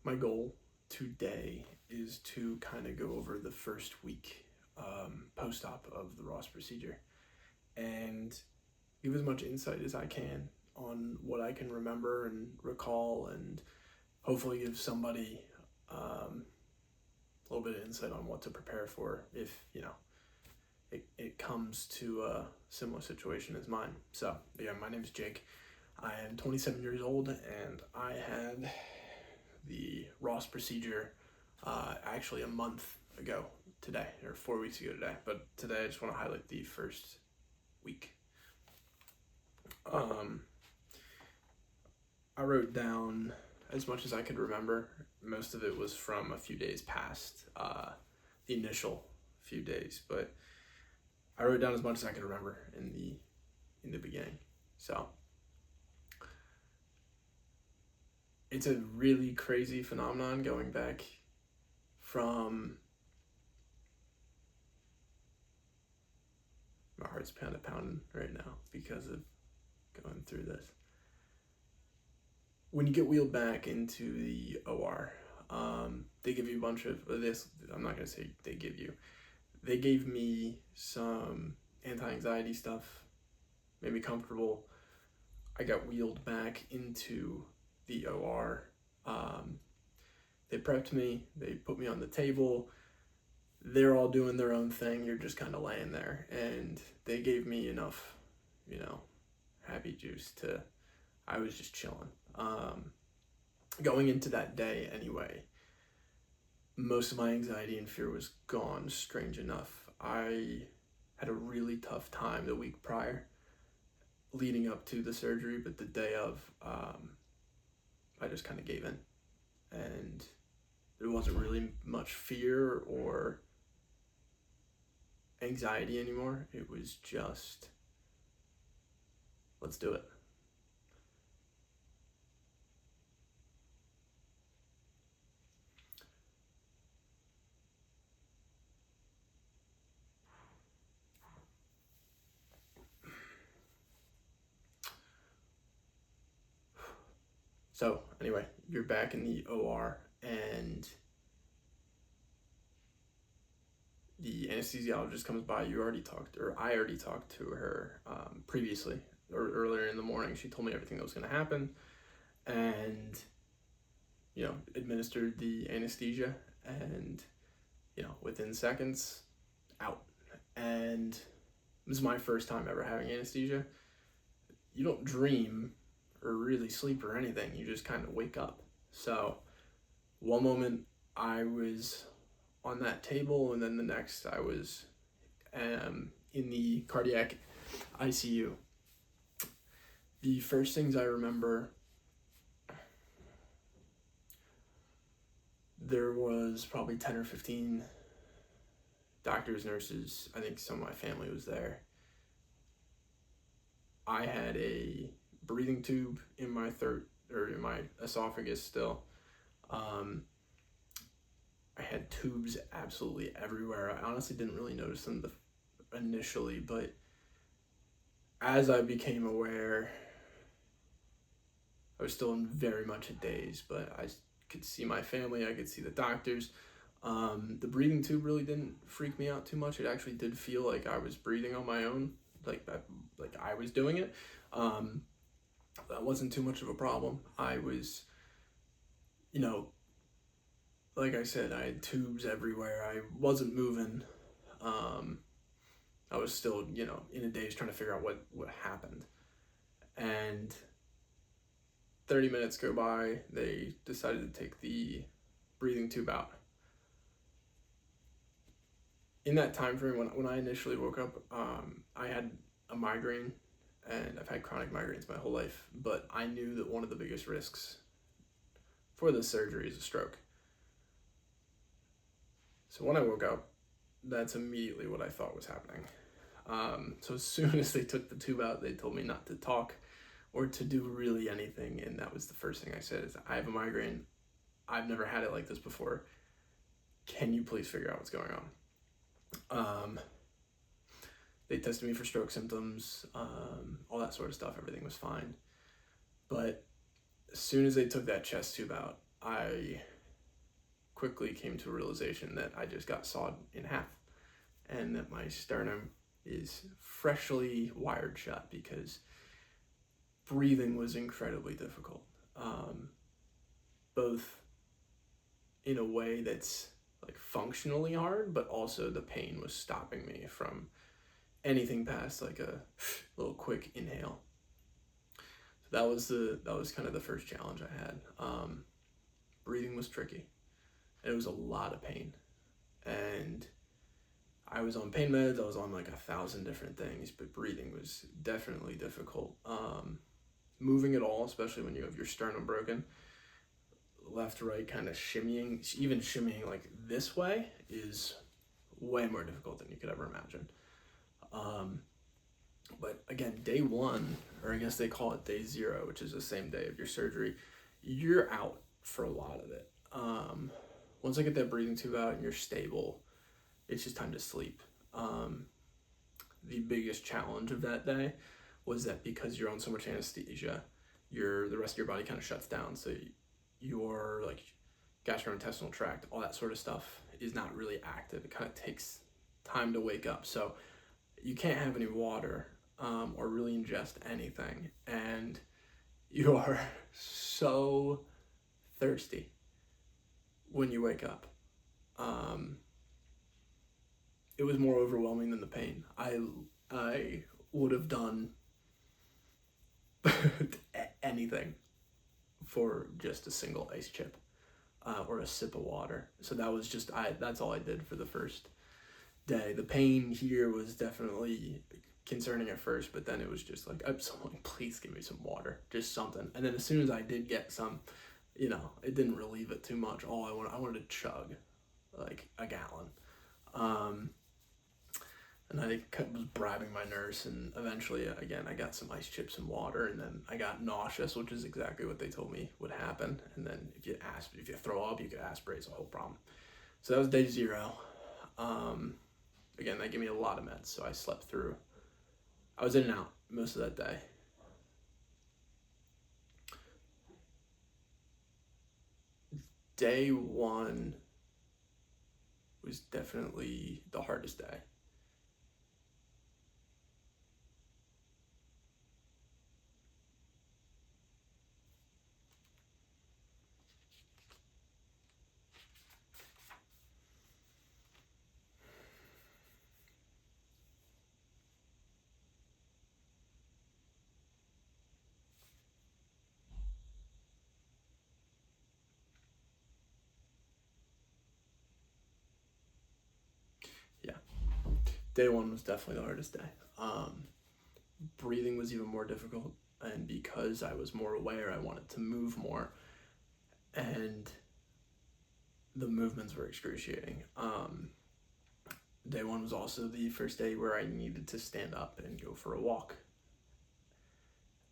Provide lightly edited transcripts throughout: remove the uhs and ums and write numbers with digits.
My goal today is to kind of go over the first week post-op of the Ross procedure and give as much insight as I can on what I can remember and recall, and hopefully give somebody a little bit of insight on what to prepare for if, it comes to a similar situation as mine. So, yeah, my name is Jake. I am 27 years old, and I had the Ross procedure actually a month ago today, or 4 weeks ago today. But today I just want to highlight the first week. I wrote down as much as I could remember. Most of it was from a few days past the initial few days, but I wrote down as much as I could remember in the beginning. So it's a really crazy phenomenon going back from, my heart's kind of pounding right now because of going through this. When you get wheeled back into the OR, they give you a bunch of this. I'm not going to say they give you. They gave me some anti-anxiety stuff, made me comfortable. I got wheeled back into the OR. They prepped me. They put me on the table. They're all doing their own thing. You're just kind of laying there. And they gave me enough, happy juice I was just chilling. Going into that day anyway, most of my anxiety and fear was gone, strange enough. I had a really tough time the week prior, leading up to the surgery, but the day of, I just kind of gave in. And there wasn't really much fear or anxiety anymore. It was just, let's do it. So anyway, you're back in the OR, and the anesthesiologist comes by. I already talked to her previously, or earlier in the morning. She told me everything that was going to happen, and administered the anesthesia, and within seconds, out. And this is my first time ever having anesthesia. You don't dream or really sleep or anything. You just kind of wake up. So one moment I was on that table, and then the next I was in the cardiac ICU. The first things I remember, there was probably 10 or 15 doctors, nurses. I think some of my family was there. I had a breathing tube in my throat, or in my esophagus still. I had tubes absolutely everywhere. I honestly didn't really notice them initially, but as I became aware, I was still in very much a daze, but I could see my family, I could see the doctors. The breathing tube really didn't freak me out too much. It actually did feel like I was breathing on my own, like I was doing it. That wasn't too much of a problem. I was, like I said, I had tubes everywhere. I wasn't moving. I was still, in a daze trying to figure out what happened. And 30 minutes go by, they decided to take the breathing tube out. In that time frame, when I initially woke up, I had a migraine, and I've had chronic migraines my whole life, but I knew that one of the biggest risks for this surgery is a stroke. So when I woke up, that's immediately what I thought was happening. So as soon as they took the tube out, they told me not to talk or to do really anything, and that was the first thing I said is, I have a migraine. I've never had it like this before. Can you please figure out what's going on? They tested me for stroke symptoms, all that sort of stuff. Everything was fine. But as soon as they took that chest tube out, I quickly came to a realization that I just got sawed in half and that my sternum is freshly wired shut because breathing was incredibly difficult. Both in a way that's like functionally hard, but also the pain was stopping me from anything past like a little quick inhale. So that was kind of the first challenge I had. Breathing was tricky. It was a lot of pain, and I was on pain meds. I was on like 1,000 different things, but breathing was definitely difficult. Moving at all, especially when you have your sternum broken, left to right, kind of shimmying, even shimmying like this way is way more difficult than you could ever imagine. But again, day one, or I guess they call it day 0, which is the same day of your surgery, you're out for a lot of it. Once I get that breathing tube out and you're stable, it's just time to sleep. The biggest challenge of that day was that because you're on so much anesthesia, the rest of your body kind of shuts down. So your like gastrointestinal tract, all that sort of stuff is not really active. It kind of takes time to wake up. So you can't have any water or really ingest anything. And you are so thirsty when you wake up. It was more overwhelming than the pain. I would have done anything for just a single ice chip or a sip of water. So that was just that's all I did for the first day. The pain here was definitely concerning at first, but then it was just like, someone please give me some water, just something. And then as soon as I did get some, it didn't relieve it too much. I wanted to chug like a gallon. And I was bribing my nurse, and eventually, again, I got some ice chips and water, and then I got nauseous, which is exactly what they told me would happen. And then if you throw up, you could aspirate, it's a whole problem. So that was day 0. Again, they gave me a lot of meds, so I slept through. I was in and out most of that day. Day 1 was definitely the hardest day. Yeah. Day 1 was definitely the hardest day. Breathing was even more difficult, and because I was more aware, I wanted to move more, and the movements were excruciating. Day 1 was also the first day where I needed to stand up and go for a walk.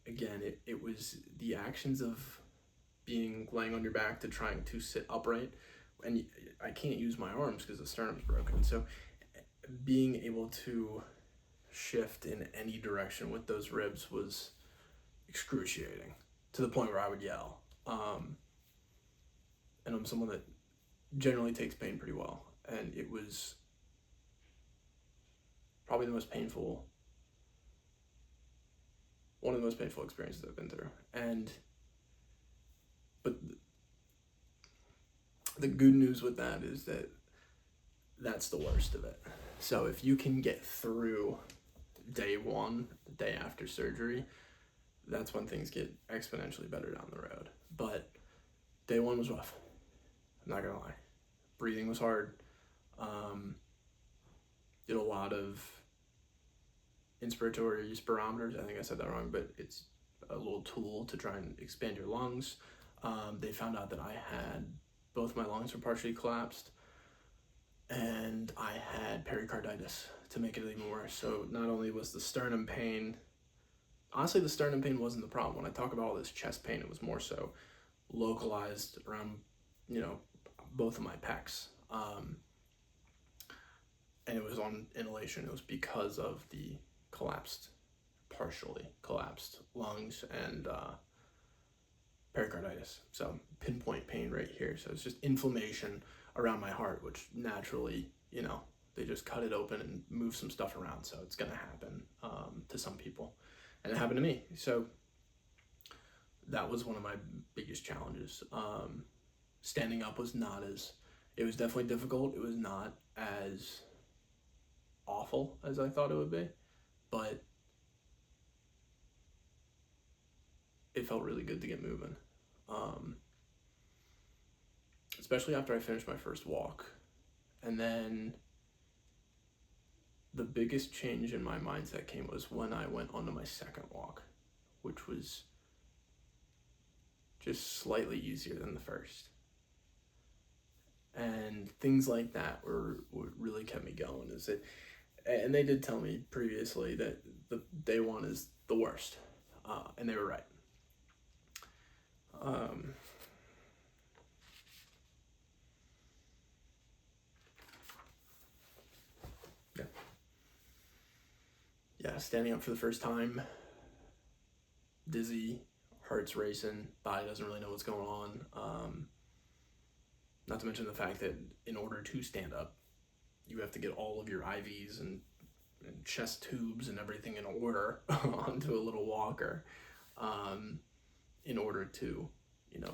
Again, it was the actions of laying on your back to trying to sit upright, and I can't use my arms because the sternum's broken. So being able to shift in any direction with those ribs was excruciating, to the point where I would yell. And I'm someone that generally takes pain pretty well, and it was probably one of the most painful experiences I've been through. But the good news with that is that that's the worst of it. So if you can get through day 1, the day after surgery, that's when things get exponentially better down the road. But day 1 was rough. I'm not gonna lie. Breathing was hard. Did a lot of inspiratory spirometers. I think I said that wrong, but it's a little tool to try and expand your lungs. They found out that I had both my lungs were partially collapsed, and I had pericarditis to make it even worse. So not only was the sternum pain, honestly, the sternum pain wasn't the problem. When I talk about all this chest pain, it was more so localized around, both of my pecs. And it was on inhalation. It was because of the partially collapsed lungs and pericarditis, so pinpoint pain right here. So it's just inflammation around my heart, which naturally, they just cut it open and move some stuff around. So it's going to happen to some people. And it happened to me. So that was one of my biggest challenges. Standing up was it was definitely difficult. It was not as awful as I thought it would be, but it felt really good to get moving. Especially after I finished my first walk. And then the biggest change in my mindset came was when I went onto my second walk, which was just slightly easier than the first. And things like that were what really kept me going. And they did tell me previously that the day one is the worst, and they were right. Yeah, standing up for the first time, dizzy, heart's racing, body doesn't really know what's going on. Not to mention the fact that in order to stand up, you have to get all of your IVs and chest tubes and everything in order onto a little walker in order to,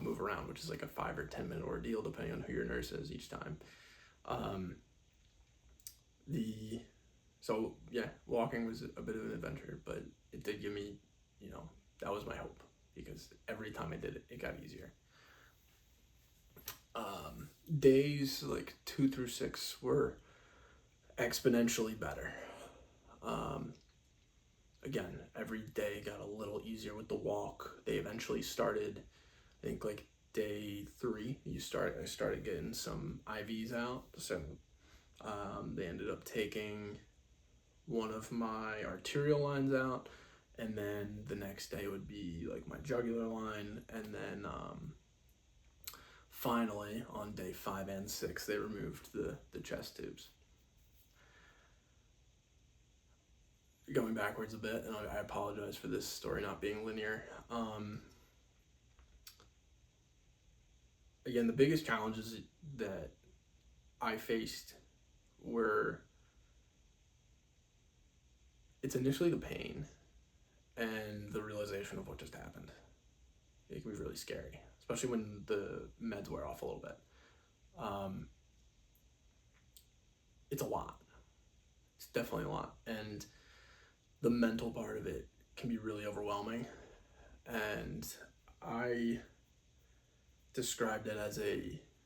move around, which is like a 5 or 10 minute ordeal depending on who your nurse is each time. So yeah, walking was a bit of an adventure, but it did give me, that was my hope, because every time I did it, it got easier. Days like 2 through 6 were exponentially better. Again, every day got a little easier with the walk. They eventually started, I think like day 3, I started getting some IVs out. So they ended up taking one of my arterial lines out, and then the next day would be like my jugular line, and then finally on day 5 and 6 they removed the chest tubes. Going backwards a bit, and I apologize for this story not being linear. Again, the biggest challenges that I faced were, it's initially the pain and the realization of what just happened. It can be really scary, especially when the meds wear off a little bit. It's a lot. It's definitely a lot. And the mental part of it can be really overwhelming. And I described it as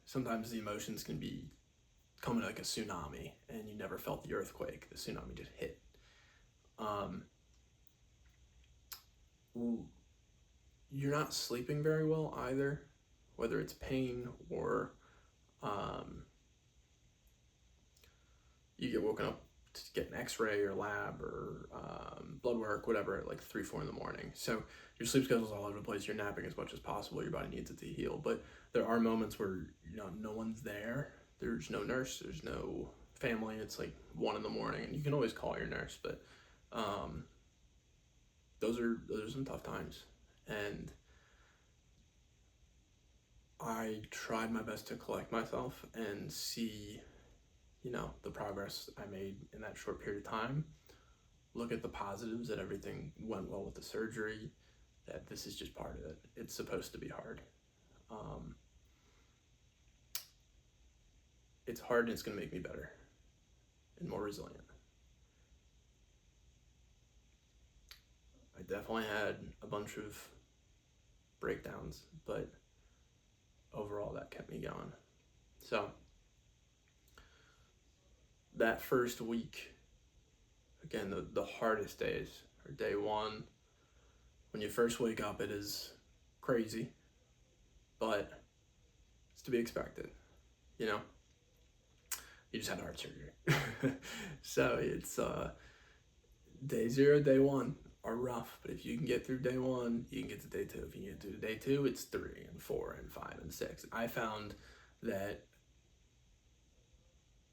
sometimes the emotions can be coming like a tsunami, and you never felt the earthquake. The tsunami just hit. You're not sleeping very well either, whether it's pain or you get woken up to get an x-ray or lab or blood work, whatever, at like 3-4 in the morning. So your sleep schedule's all over the place. You're napping as much as possible. Your body needs it to heal. But there are moments where no one's there. There's no nurse. There's no family. It's like 1 in the morning, and you can always call your nurse. But those are some tough times. And I tried my best to collect myself and see, the progress I made in that short period of time. Look at the positives, that everything went well with the surgery, that this is just part of it. It's supposed to be hard. It's hard, and it's going to make me better and more resilient. I definitely had a bunch of breakdowns, but overall that kept me going. So that first week, again, the hardest days are day 1. When you first wake up, it is crazy, but it's to be expected. You just had heart surgery. So it's day 0, day 1 are rough, but if you can get through day 1, you can get to day 2. If you can get to day 2, it's 3 and 4 and 5 and 6. I found that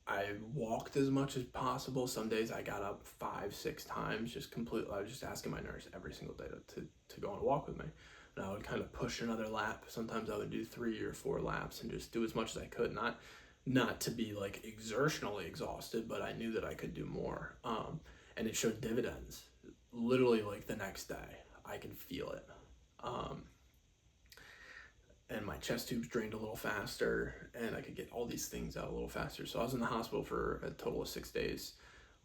I walked as much as possible. Some days I got up 5-6 times, I was just asking my nurse every single day to go on a walk with me. and I would kind of push another lap. Sometimes I would do 3 or 4 laps and just do as much as I could, not to be like exertionally exhausted, but I knew that I could do more. And it showed dividends. Literally, like the next day, I can feel it. And my chest tubes drained a little faster, and I could get all these things out a little faster. So I was in the hospital for a total of 6 days.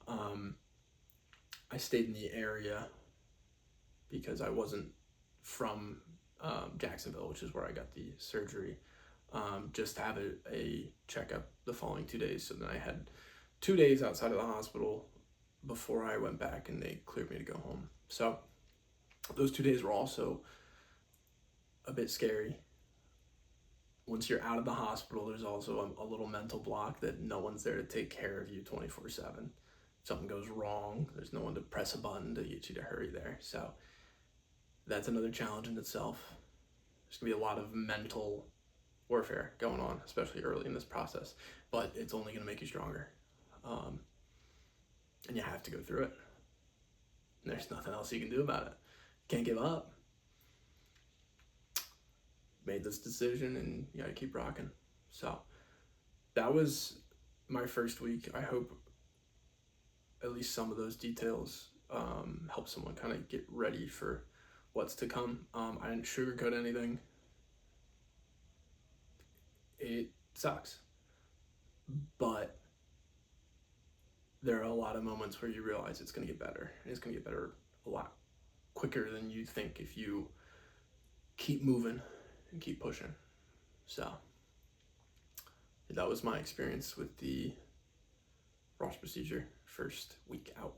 I stayed in the area because I wasn't from Jacksonville, which is where I got the surgery. Just to have a checkup the following 2 days. So then I had 2 days outside of the hospital before I went back, and they cleared me to go home. So those 2 days were also a bit scary. Once you're out of the hospital, there's also a little mental block that no one's there to take care of you 24/7. Something goes wrong, there's no one to press a button to get you to hurry there. So that's another challenge in itself. There's gonna be a lot of mental warfare going on, especially early in this process, but it's only gonna make you stronger. And you have to go through it. There's nothing else you can do about it. Can't give up. Made this decision, and you gotta keep rocking. So that was my first week. I hope at least some of those details help someone kind of get ready for what's to come. I didn't sugarcoat anything. It sucks, but there are a lot of moments where you realize it's going to get better. It's going to get better a lot quicker than you think if you keep moving and keep pushing. So that was my experience with the Ross procedure, first week out.